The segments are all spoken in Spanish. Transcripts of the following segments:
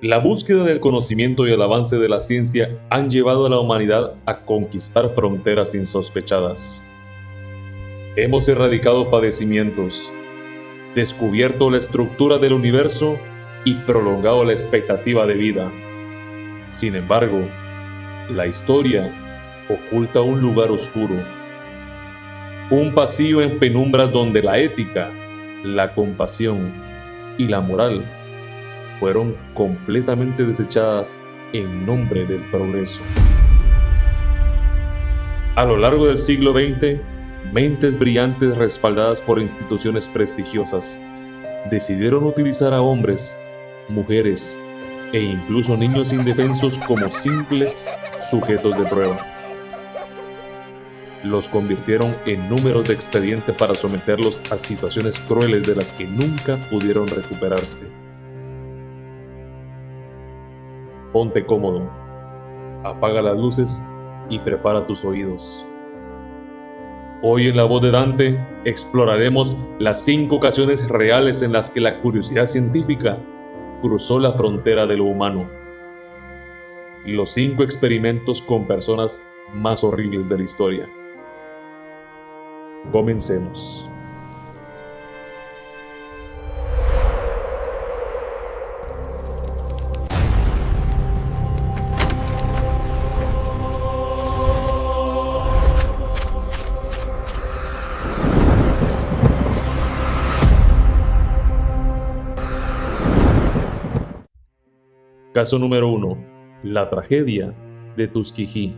La búsqueda del conocimiento y el avance de la ciencia han llevado a la humanidad a conquistar fronteras insospechadas. Hemos erradicado padecimientos, descubierto la estructura del universo y prolongado la expectativa de vida. Sin embargo, la historia oculta un lugar oscuro, un pasillo en penumbras donde la ética, la compasión y la moral fueron completamente desechadas en nombre del progreso. A lo largo del siglo XX, mentes brillantes respaldadas por instituciones prestigiosas decidieron utilizar a hombres, mujeres e incluso niños indefensos como simples sujetos de prueba. Los convirtieron en números de expediente para someterlos a situaciones crueles de las que nunca pudieron recuperarse. Ponte cómodo, apaga las luces y prepara tus oídos. Hoy en La Voz de Dante exploraremos las 5 ocasiones reales en las que la curiosidad científica cruzó la frontera de lo humano. Los 5 experimentos con personas más horribles de la historia. Comencemos. Caso número 1. La tragedia de Tuskegee.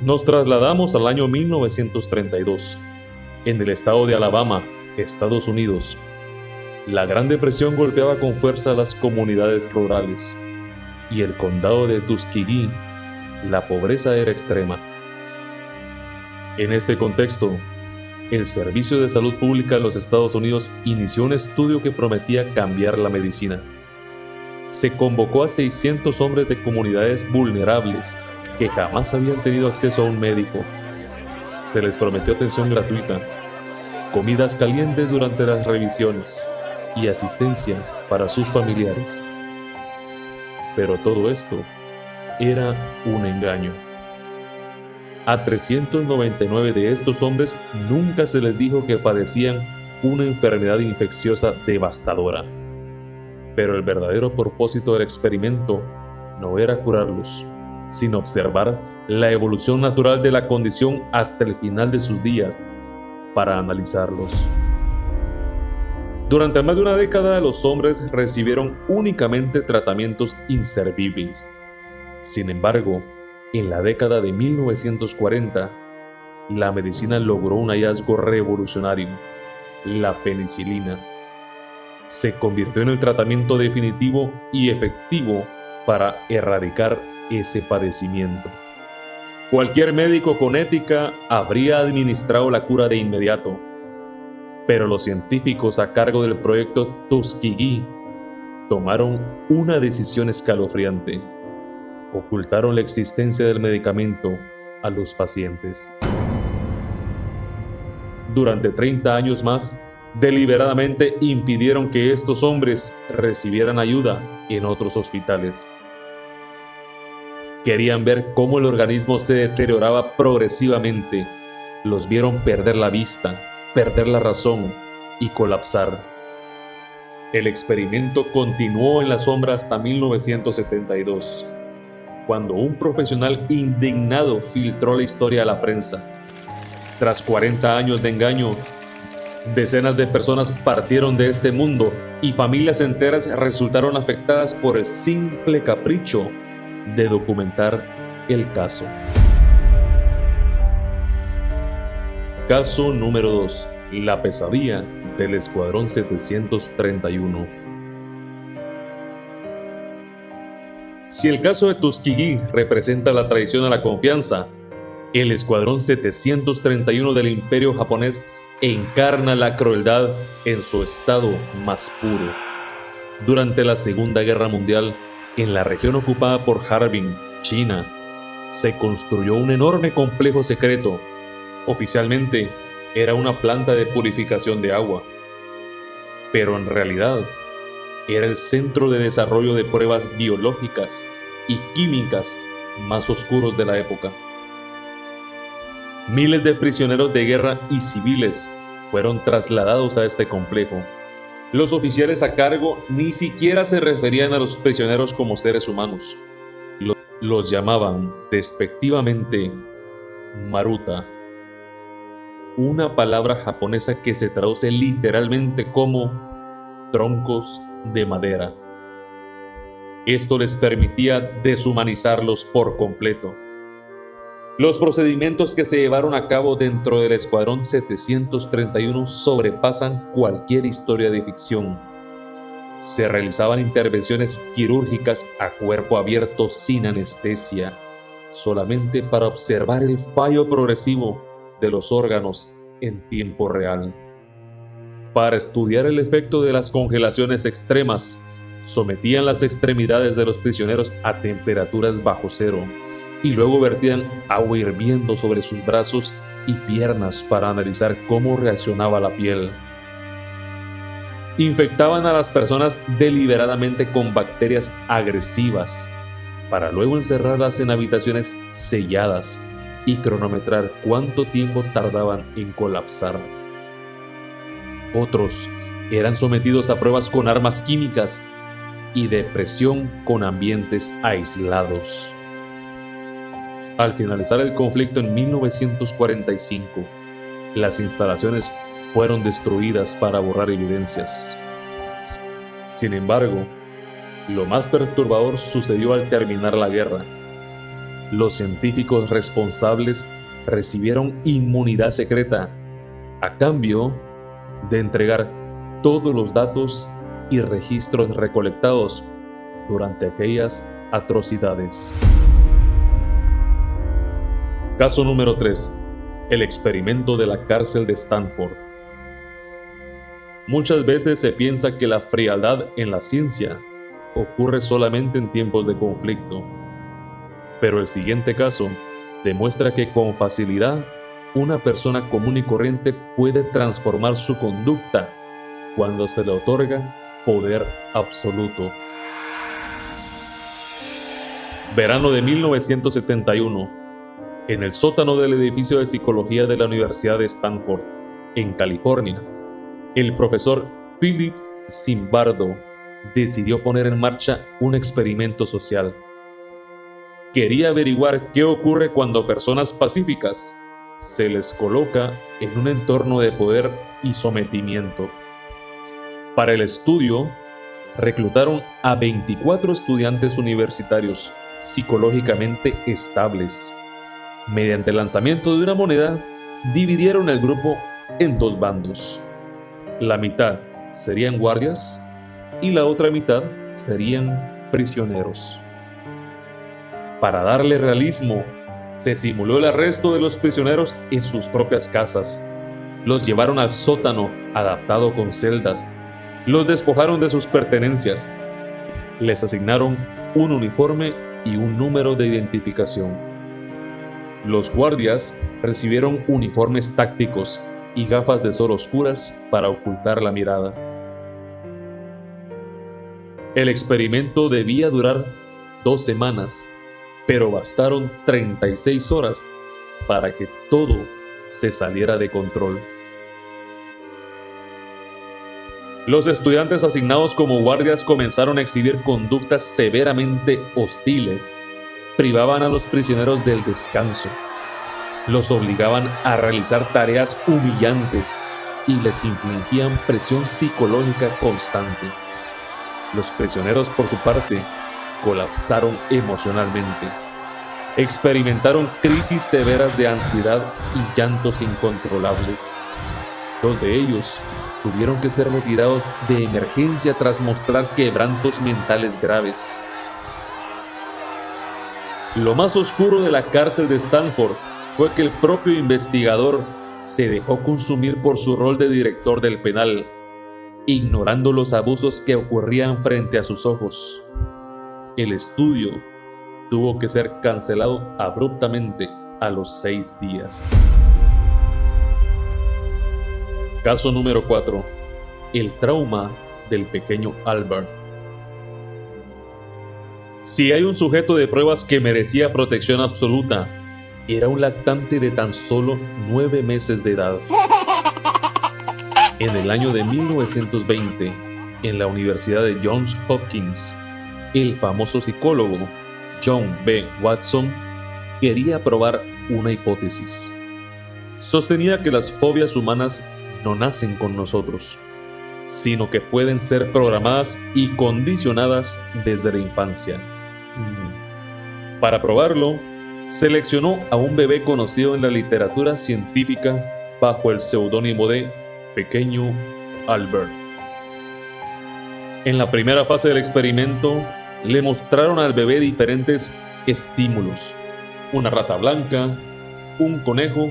Nos trasladamos al año 1932, en el estado de Alabama, Estados Unidos. La Gran Depresión golpeaba con fuerza a las comunidades rurales, y el condado de Tuskegee, la pobreza era extrema. En este contexto, el Servicio de Salud Pública de los Estados Unidos inició un estudio que prometía cambiar la medicina. Se convocó a 600 hombres de comunidades vulnerables que jamás habían tenido acceso a un médico. Se les prometió atención gratuita, comidas calientes durante las revisiones y asistencia para sus familiares. Pero todo esto era un engaño. A 399 de estos hombres nunca se les dijo que padecían una enfermedad infecciosa devastadora. Pero el verdadero propósito del experimento no era curarlos, sino observar la evolución natural de la condición hasta el final de sus días, para analizarlos. Durante más de una década, los hombres recibieron únicamente tratamientos inservibles. Sin embargo, en la década de 1940, la medicina logró un hallazgo revolucionario: la penicilina. Se convirtió en el tratamiento definitivo y efectivo para erradicar ese padecimiento. Cualquier médico con ética habría administrado la cura de inmediato, pero los científicos a cargo del proyecto Tuskegee tomaron una decisión escalofriante: ocultaron la existencia del medicamento a los pacientes. Durante 30 años más, deliberadamente impidieron que estos hombres recibieran ayuda en otros hospitales. Querían ver cómo el organismo se deterioraba progresivamente. Los vieron perder la vista, perder la razón y colapsar. El experimento continuó en la sombra hasta 1972, cuando un profesional indignado filtró la historia a la prensa. Tras 40 años de engaño, decenas de personas partieron de este mundo y familias enteras resultaron afectadas por el simple capricho de documentar el caso. Caso número 2. La pesadilla del Escuadrón 731. Si el caso de Tuskegee representa la traición a la confianza, el Escuadrón 731 del Imperio japonés encarna la crueldad en su estado más puro. Durante la Segunda Guerra Mundial, en la región ocupada por Harbin, China, se construyó un enorme complejo secreto. Oficialmente, era una planta de purificación de agua, pero en realidad era el centro de desarrollo de pruebas biológicas y químicas más oscuros de la época. Miles de prisioneros de guerra y civiles fueron trasladados a este complejo. Los oficiales a cargo ni siquiera se referían a los prisioneros como seres humanos. Los llamaban despectivamente Maruta, una palabra japonesa que se traduce literalmente como troncos de madera. Esto les permitía deshumanizarlos por completo. Los procedimientos que se llevaron a cabo dentro del Escuadrón 731 sobrepasan cualquier historia de ficción. Se realizaban intervenciones quirúrgicas a cuerpo abierto sin anestesia, solamente para observar el fallo progresivo de los órganos en tiempo real. Para estudiar el efecto de las congelaciones extremas, sometían las extremidades de los prisioneros a temperaturas bajo cero y luego vertían agua hirviendo sobre sus brazos y piernas para analizar cómo reaccionaba la piel. Infectaban a las personas deliberadamente con bacterias agresivas para luego encerrarlas en habitaciones selladas y cronometrar cuánto tiempo tardaban en colapsar. Otros eran sometidos a pruebas con armas químicas y de presión con ambientes aislados. Al finalizar el conflicto en 1945, las instalaciones fueron destruidas para borrar evidencias. Sin embargo, lo más perturbador sucedió al terminar la guerra. Los científicos responsables recibieron inmunidad secreta a cambio de entregar todos los datos y registros recolectados durante aquellas atrocidades. Caso número 3. El experimento de la cárcel de Stanford. Muchas veces se piensa que la frialdad en la ciencia ocurre solamente en tiempos de conflicto, pero el siguiente caso demuestra que con facilidad una persona común y corriente puede transformar su conducta cuando se le otorga poder absoluto. Verano de 1971. En el sótano del edificio de psicología de la Universidad de Stanford, en California, el profesor Philip Zimbardo decidió poner en marcha un experimento social. Quería averiguar qué ocurre cuando personas pacíficas se les coloca en un entorno de poder y sometimiento. Para el estudio, reclutaron a 24 estudiantes universitarios psicológicamente estables. Mediante el lanzamiento de una moneda, dividieron el grupo en dos bandos. La mitad serían guardias y la otra mitad serían prisioneros. Para darle realismo, se simuló el arresto de los prisioneros en sus propias casas. Los llevaron al sótano, adaptado con celdas. Los despojaron de sus pertenencias. Les asignaron un uniforme y un número de identificación. Los guardias recibieron uniformes tácticos y gafas de sol oscuras para ocultar la mirada. El experimento debía durar 2 semanas, pero bastaron 36 horas para que todo se saliera de control. Los estudiantes asignados como guardias comenzaron a exhibir conductas severamente hostiles. Privaban a los prisioneros del descanso, los obligaban a realizar tareas humillantes y les infligían presión psicológica constante. Los prisioneros, por su parte, colapsaron emocionalmente. Experimentaron crisis severas de ansiedad y llantos incontrolables. 2 de ellos tuvieron que ser retirados de emergencia tras mostrar quebrantos mentales graves. Lo más oscuro de la cárcel de Stanford fue que el propio investigador se dejó consumir por su rol de director del penal, ignorando los abusos que ocurrían frente a sus ojos. El estudio tuvo que ser cancelado abruptamente a los 6 días. Caso número 4. El trauma del pequeño Albert. Si hay un sujeto de pruebas que merecía protección absoluta, era un lactante de tan solo 9 meses de edad. En el año de 1920, en la Universidad de Johns Hopkins, el famoso psicólogo John B. Watson quería probar una hipótesis. Sostenía que las fobias humanas no nacen con nosotros, sino que pueden ser programadas y condicionadas desde la infancia. Para probarlo, seleccionó a un bebé conocido en la literatura científica bajo el seudónimo de Pequeño Albert. En la primera fase del experimento, le mostraron al bebé diferentes estímulos: una rata blanca, un conejo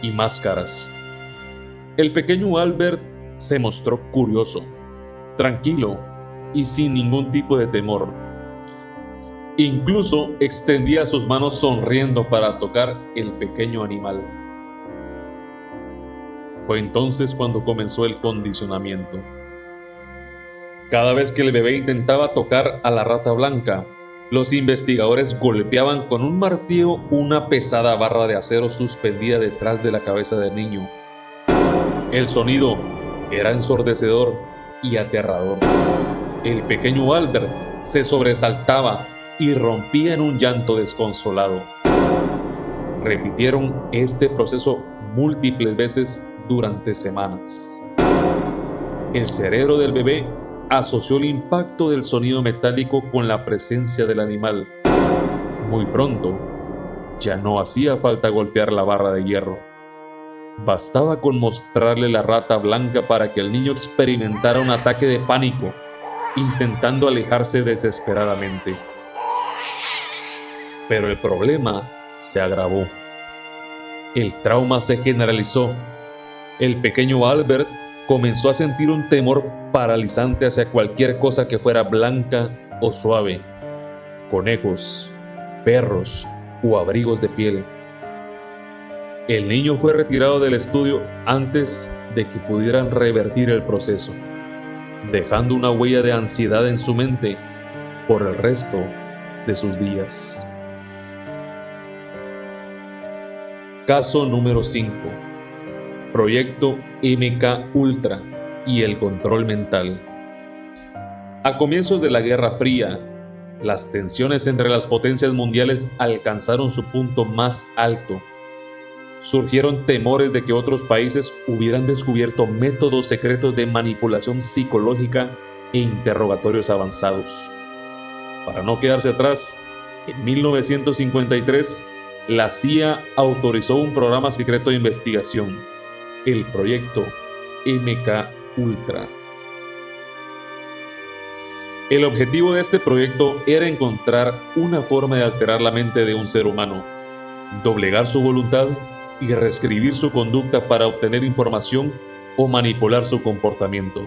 y máscaras. El pequeño Albert se mostró curioso, tranquilo y sin ningún tipo de temor. Incluso extendía sus manos sonriendo para tocar el pequeño animal. Fue entonces cuando comenzó el condicionamiento. Cada vez que el bebé intentaba tocar a la rata blanca, los investigadores golpeaban con un martillo una pesada barra de acero suspendida detrás de la cabeza del niño. El sonido era ensordecedor y aterrador. El pequeño Albert se sobresaltaba y rompía en un llanto desconsolado. Repitieron este proceso múltiples veces durante semanas. El cerebro del bebé asoció el impacto del sonido metálico con la presencia del animal. Muy pronto, ya no hacía falta golpear la barra de hierro. Bastaba con mostrarle la rata blanca para que el niño experimentara un ataque de pánico, intentando alejarse desesperadamente. Pero el problema se agravó. El trauma se generalizó. El pequeño Albert comenzó a sentir un temor paralizante hacia cualquier cosa que fuera blanca o suave: conejos, perros o abrigos de piel. El niño fue retirado del estudio antes de que pudieran revertir el proceso, dejando una huella de ansiedad en su mente por el resto de sus días. Caso número 5. Proyecto MK Ultra y el control mental. A comienzos de la Guerra Fría, las tensiones entre las potencias mundiales alcanzaron su punto más alto. Surgieron temores de que otros países hubieran descubierto métodos secretos de manipulación psicológica e interrogatorios avanzados. Para no quedarse atrás, en 1953, la CIA autorizó un programa secreto de investigación, el proyecto MK Ultra. El objetivo de este proyecto era encontrar una forma de alterar la mente de un ser humano, doblegar su voluntad y reescribir su conducta para obtener información o manipular su comportamiento.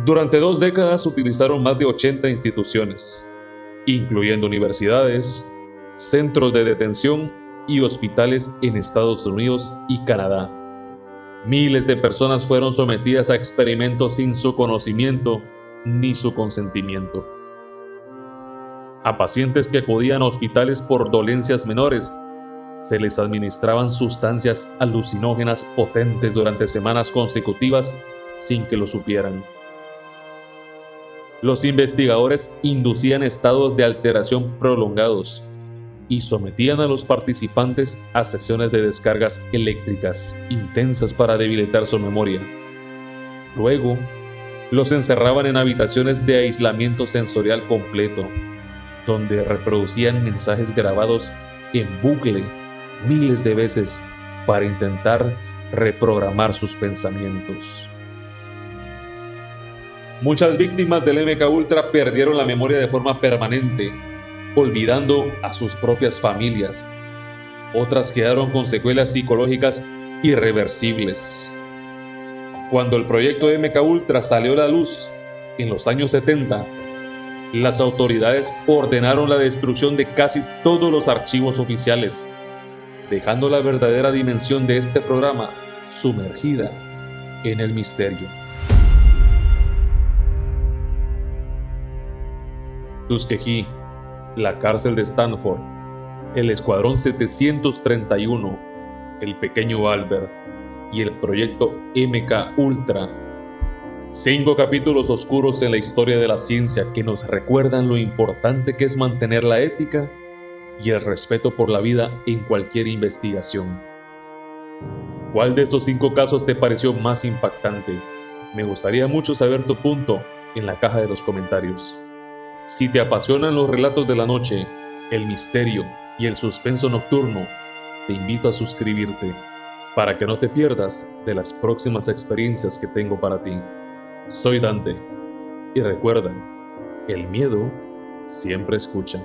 Durante 2 décadas utilizaron más de 80 instituciones, incluyendo universidades, centros de detención y hospitales en Estados Unidos y Canadá. Miles de personas fueron sometidas a experimentos sin su conocimiento ni su consentimiento. A pacientes que acudían a hospitales por dolencias menores, se les administraban sustancias alucinógenas potentes durante semanas consecutivas sin que lo supieran. Los investigadores inducían estados de alteración prolongados y sometían a los participantes a sesiones de descargas eléctricas intensas para debilitar su memoria. Luego, los encerraban en habitaciones de aislamiento sensorial completo, donde reproducían mensajes grabados en bucle miles de veces para intentar reprogramar sus pensamientos. Muchas víctimas del MK Ultra perdieron la memoria de forma permanente, olvidando a sus propias familias. Otras quedaron con secuelas psicológicas irreversibles. Cuando el proyecto MK Ultra salió a la luz en los años 70, las autoridades ordenaron la destrucción de casi todos los archivos oficiales, dejando la verdadera dimensión de este programa sumergida en el misterio. Tuskegee, la cárcel de Stanford, el Escuadrón 731, el pequeño Albert y el proyecto MK Ultra. 5 capítulos oscuros en la historia de la ciencia que nos recuerdan lo importante que es mantener la ética y el respeto por la vida en cualquier investigación. ¿Cuál de estos 5 casos te pareció más impactante? Me gustaría mucho saber tu punto en la caja de los comentarios. Si te apasionan los relatos de la noche, el misterio y el suspenso nocturno, te invito a suscribirte para que no te pierdas de las próximas experiencias que tengo para ti. Soy Dante y recuerda, el miedo siempre escucha.